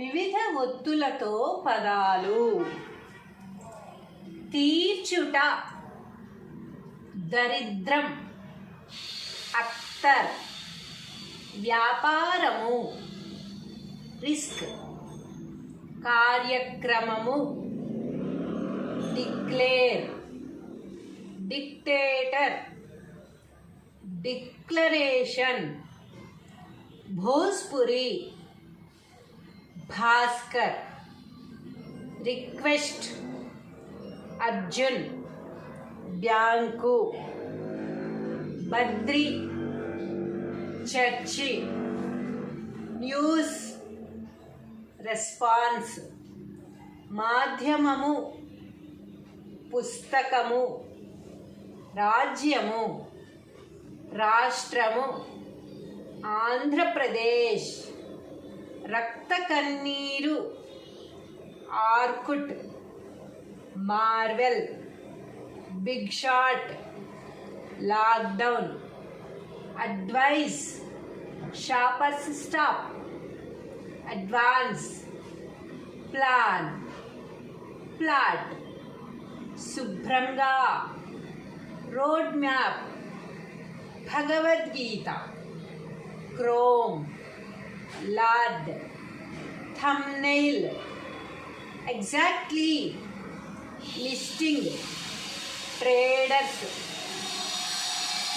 వివిధ ఒత్తులతో పదాలు. తీర్చుట, దరిద్రం, అఖ్తర్. వ్యాపారము, రిస్క్. కార్యక్రమము, declare. Dictator, declaration. Bhojpuri, Bhaskar. Request, Arjun. Bank, Badri. Church. News, response. మాధ్యమము, పుస్తకము. రాజ్యము, రాష్ట్రము. ఆంధ్రప్రదేశ్. రక్త కన్నీరు, Orkut. Marvel, big shot. Lockdown. Advice, shoppers stop. Advance, plan, plot. శుభ్రంగా, road map. Bhagavad Gita. Chrome, lord. Thumbnail, exactly. Listing, traders.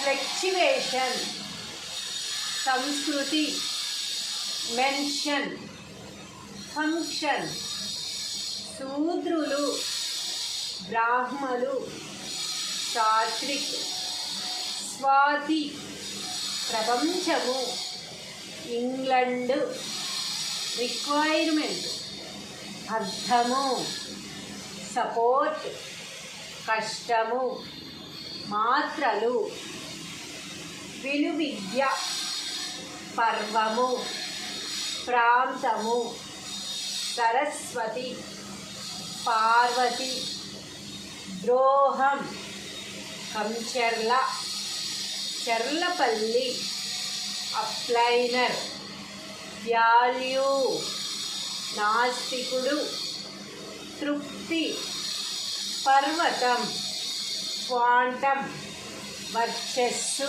Fluctuation, సంస్కృతి. Mention, function. శూద్రులు, బ్రాహ్మలు. సాత్విక్. స్వాతి, ప్రపంచము. ఇంగ్లండ్. రిక్వైర్మెంట్, అర్థము. సపోర్ట్, కష్టము. మాత్రలు. విలువిద్య, పర్వము. ప్రాంతము. సరస్వతి, పార్వతి. ద్రోహం, కంచెర్ల. చర్లపల్లి, అప్లైనర్. వాల్యూ, నాస్తికుడు. తృప్తి, పర్వతం. క్వాంటం, వర్చస్సు.